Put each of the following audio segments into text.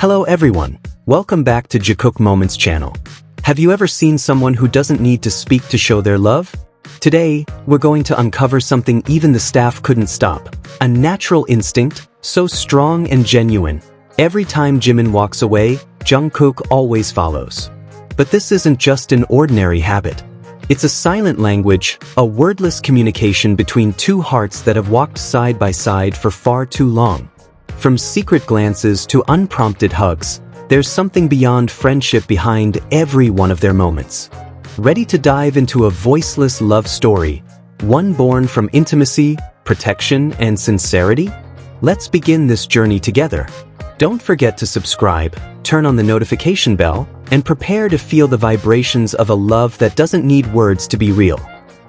Hello everyone, welcome back to Jikook Moments channel. Have you ever seen someone who doesn't need to speak to show their love? Today, we're going to uncover something even the staff couldn't stop. A natural instinct, so strong and genuine. Every time Jimin walks away, Jungkook always follows. But this isn't just an ordinary habit. It's a silent language, a wordless communication between two hearts that have walked side by side for far too long. From secret glances to unprompted hugs, there's something beyond friendship behind every one of their moments. Ready to dive into a voiceless love story, one born from intimacy, protection, and sincerity? Let's begin this journey together. Don't forget to subscribe, turn on the notification bell, and prepare to feel the vibrations of a love that doesn't need words to be real.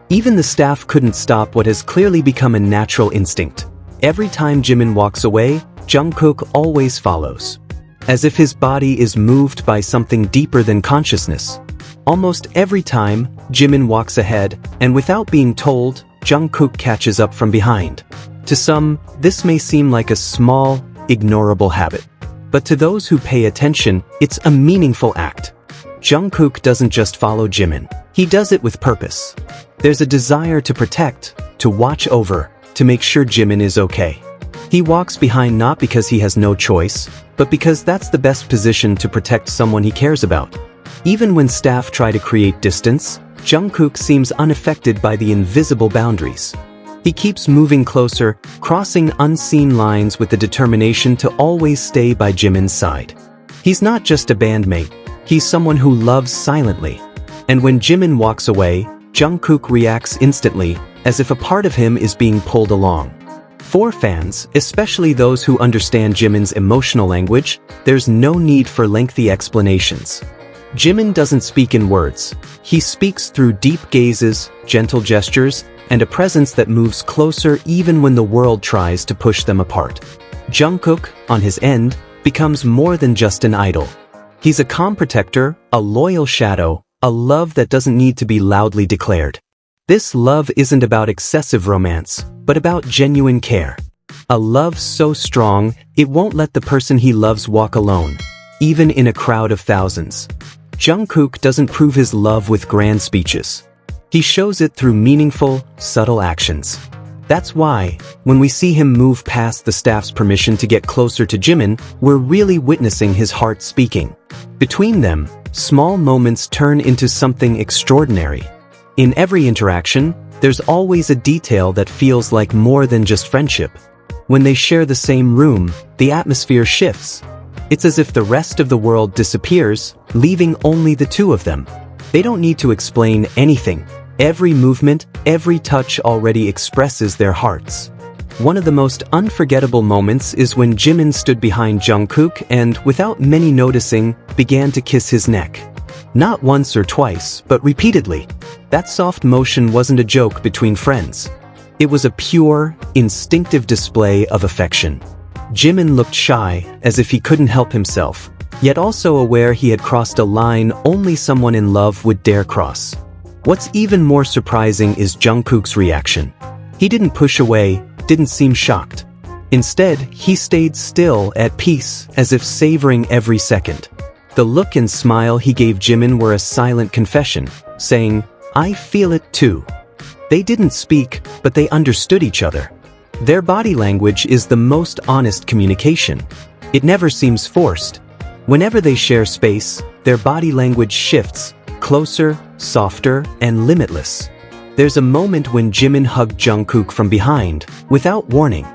Even the staff couldn't stop what has clearly become a natural instinct. Every time Jimin walks away, Jungkook always follows. As if his body is moved by something deeper than consciousness. Almost every time, Jimin walks ahead, and without being told, Jungkook catches up from behind. To some, this may seem like a small, ignorable habit. But to those who pay attention, it's a meaningful act. Jungkook doesn't just follow Jimin. He does it with purpose. There's a desire to protect, to watch over, to make sure Jimin is okay. He walks behind not because he has no choice, but because that's the best position to protect someone he cares about. Even when staff try to create distance, Jungkook seems unaffected by the invisible boundaries. He keeps moving closer, crossing unseen lines with the determination to always stay by Jimin's side. He's not just a bandmate, he's someone who loves silently. And when Jimin walks away, Jungkook reacts instantly, as if a part of him is being pulled along. For fans, especially those who understand Jimin's emotional language, there's no need for lengthy explanations. Jimin doesn't speak in words. He speaks through deep gazes, gentle gestures, and a presence that moves closer even when the world tries to push them apart. Jungkook, on his end, becomes more than just an idol. He's a calm protector, a loyal shadow, a love that doesn't need to be loudly declared. This love isn't about excessive romance, but about genuine care. A love so strong, it won't let the person he loves walk alone, even in a crowd of thousands. Jungkook doesn't prove his love with grand speeches. He shows it through meaningful, subtle actions. That's why, when we see him move past the staff's permission to get closer to Jimin, we're really witnessing his heart speaking. Between them, small moments turn into something extraordinary. In every interaction, there's always a detail that feels like more than just friendship. When they share the same room, the atmosphere shifts. It's as if the rest of the world disappears, leaving only the two of them. They don't need to explain anything. Every movement, every touch already expresses their hearts. One of the most unforgettable moments is when Jimin stood behind Jungkook and, without many noticing, began to kiss his neck. Not once or twice, but repeatedly. That soft motion wasn't a joke between friends. It was a pure, instinctive display of affection. Jimin looked shy, as if he couldn't help himself, yet also aware he had crossed a line only someone in love would dare cross. What's even more surprising is Jungkook's reaction. He didn't push away, didn't seem shocked. Instead, he stayed still, at peace, as if savoring every second. The look and smile he gave Jimin were a silent confession, saying, "I feel it too." They didn't speak, but they understood each other. Their body language is the most honest communication. It never seems forced. Whenever they share space, their body language shifts, closer, softer, and limitless. There's a moment when Jimin hugged Jungkook from behind, without warning.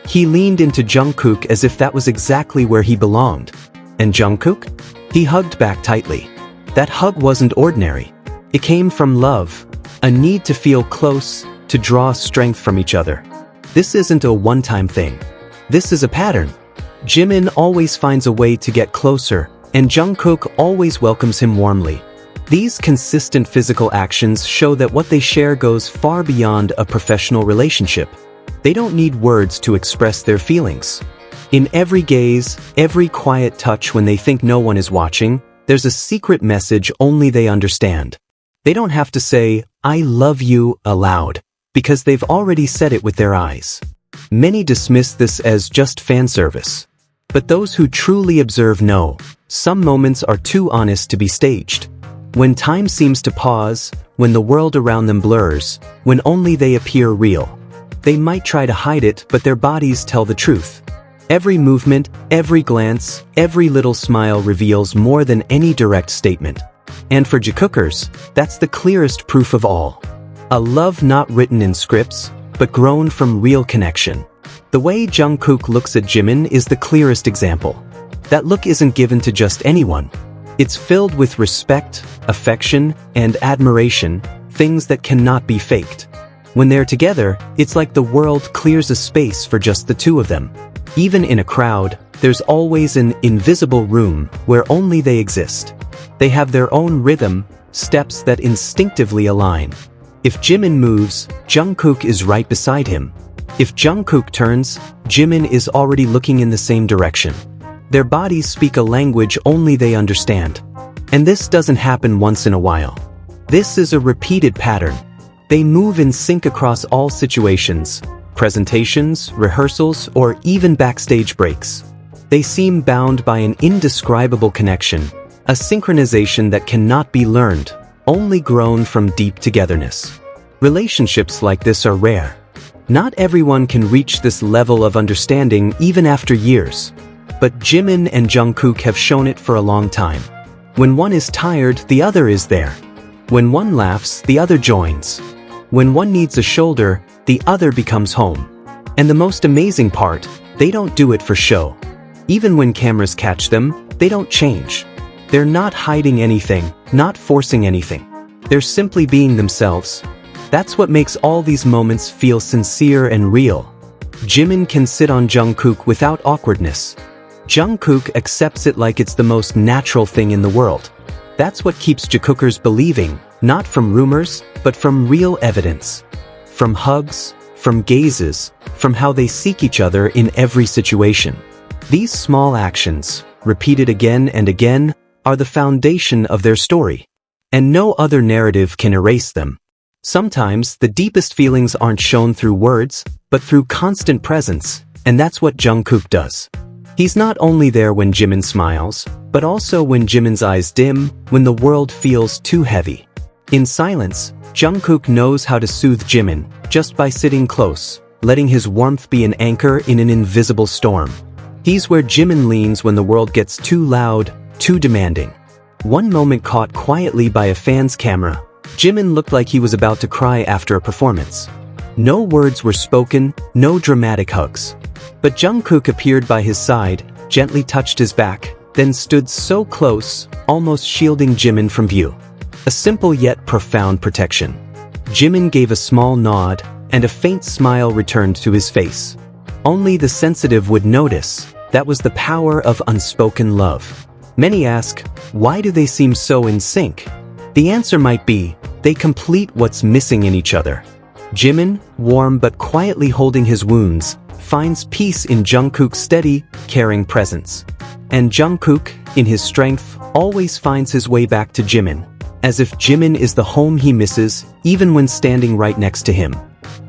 He leaned into Jungkook as if that was exactly where he belonged. And Jungkook? He hugged back tightly. That hug wasn't ordinary. It came from love, a need to feel close, to draw strength from each other. This isn't a one-time thing. This is a pattern. Jimin always finds a way to get closer, and Jungkook always welcomes him warmly. These consistent physical actions show that what they share goes far beyond a professional relationship. They don't need words to express their feelings. In every gaze, every quiet touch when they think no one is watching, there's a secret message only they understand. They don't have to say, "I love you," aloud, because they've already said it with their eyes. Many dismiss this as just fan service. But those who truly observe know, some moments are too honest to be staged. When time seems to pause, when the world around them blurs, when only they appear real. They might try to hide it, but their bodies tell the truth. Every movement, every glance, every little smile reveals more than any direct statement. And for Jikookers, that's the clearest proof of all. A love not written in scripts, but grown from real connection. The way Jungkook looks at Jimin is the clearest example. That look isn't given to just anyone. It's filled with respect, affection, and admiration, things that cannot be faked. When they're together, it's like the world clears a space for just the two of them. Even in a crowd, there's always an invisible room where only they exist. They have their own rhythm, steps that instinctively align. If Jimin moves, Jungkook is right beside him. If Jungkook turns, Jimin is already looking in the same direction. Their bodies speak a language only they understand. And this doesn't happen once in a while. This is a repeated pattern. They move in sync across all situations, presentations, rehearsals, or even backstage breaks. They seem bound by an indescribable connection, a synchronization that cannot be learned, only grown from deep togetherness. Relationships like this are rare. Not everyone can reach this level of understanding even after years. But Jimin and Jungkook have shown it for a long time. When one is tired, the other is there. When one laughs, the other joins. When one needs a shoulder, the other becomes home. And the most amazing part, they don't do it for show. Even when cameras catch them, they don't change. They're not hiding anything, not forcing anything. They're simply being themselves. That's what makes all these moments feel sincere and real. Jimin can sit on Jungkook without awkwardness. Jungkook accepts it like it's the most natural thing in the world. That's what keeps Jikookers believing, not from rumors, but from real evidence. From hugs, from gazes, from how they seek each other in every situation. These small actions, repeated again and again, are the foundation of their story. And no other narrative can erase them. Sometimes, the deepest feelings aren't shown through words, but through constant presence, and that's what Jungkook does. He's not only there when Jimin smiles, but also when Jimin's eyes dim, when the world feels too heavy. In silence, Jungkook knows how to soothe Jimin, just by sitting close, letting his warmth be an anchor in an invisible storm. He's where Jimin leans when the world gets too loud, too demanding. One moment caught quietly by a fan's camera, Jimin looked like he was about to cry after a performance. No words were spoken, no dramatic hugs. But Jungkook appeared by his side, gently touched his back, then stood so close, almost shielding Jimin from view. A simple yet profound protection. Jimin gave a small nod, and a faint smile returned to his face. Only the sensitive would notice. That was the power of unspoken love. Many ask, why do they seem so in sync? The answer might be, they complete what's missing in each other. Jimin, warm but quietly holding his wounds, finds peace in Jungkook's steady, caring presence. And Jungkook, in his strength, always finds his way back to Jimin, as if Jimin is the home he misses, even when standing right next to him.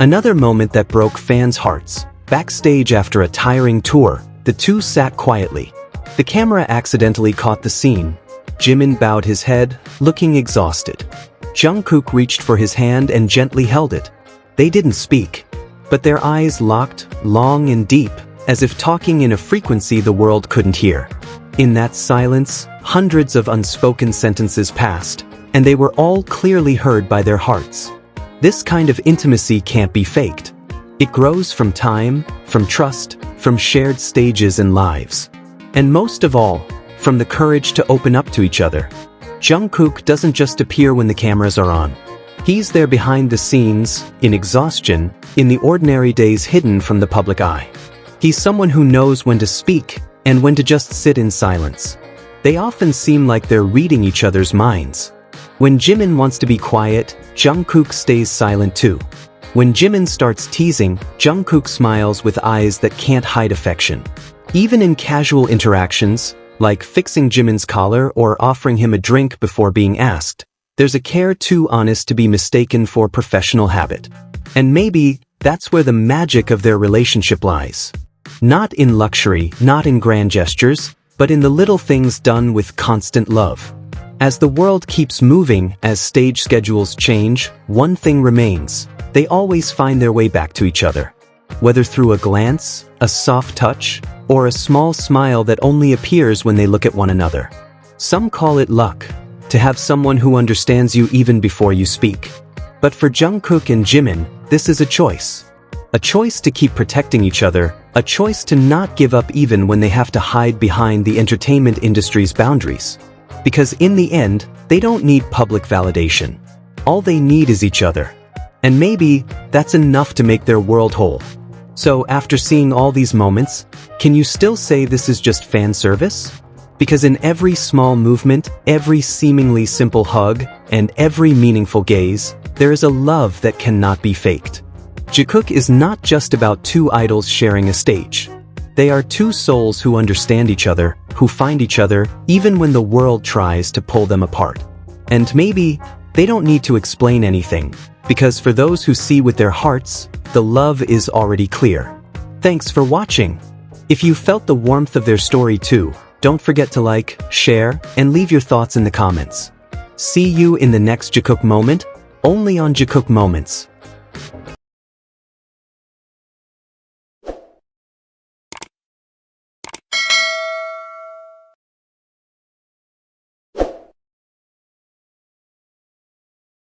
Another moment that broke fans' hearts. Backstage after a tiring tour, the two sat quietly. The camera accidentally caught the scene. Jimin bowed his head, looking exhausted. Jungkook reached for his hand and gently held it. They didn't speak, but their eyes locked, long and deep, as if talking in a frequency the world couldn't hear. In that silence, hundreds of unspoken sentences passed, and they were all clearly heard by their hearts. This kind of intimacy can't be faked. It grows from time, from trust, from shared stages and lives. And most of all, from the courage to open up to each other. Jungkook doesn't just appear when the cameras are on. He's there behind the scenes, in exhaustion, in the ordinary days hidden from the public eye. He's someone who knows when to speak, and when to just sit in silence. They often seem like they're reading each other's minds. When Jimin wants to be quiet, Jungkook stays silent too. When Jimin starts teasing, Jungkook smiles with eyes that can't hide affection. Even in casual interactions, like fixing Jimin's collar or offering him a drink before being asked, there's a care too honest to be mistaken for professional habit. And maybe that's where the magic of their relationship lies. Not in luxury, not in grand gestures, but in the little things done with constant love. As the world keeps moving, as stage schedules change, one thing remains. They always find their way back to each other. Whether through a glance, a soft touch, or a small smile that only appears when they look at one another. Some call it luck, to have someone who understands you even before you speak. But for Jungkook and Jimin, this is a choice. A choice to keep protecting each other, a choice to not give up even when they have to hide behind the entertainment industry's boundaries. Because in the end, they don't need public validation. All they need is each other. And maybe that's enough to make their world whole. So after seeing all these moments, can you still say this is just fan service? Because in every small movement, every seemingly simple hug, and every meaningful gaze, there is a love that cannot be faked. Jikook is not just about two idols sharing a stage. They are two souls who understand each other, who find each other, even when the world tries to pull them apart. And maybe, they don't need to explain anything, because for those who see with their hearts, the love is already clear. Thanks for watching. If you felt the warmth of their story too, don't forget to like, share, and leave your thoughts in the comments. See you in the next Jikook moment, only on Jikook Moments.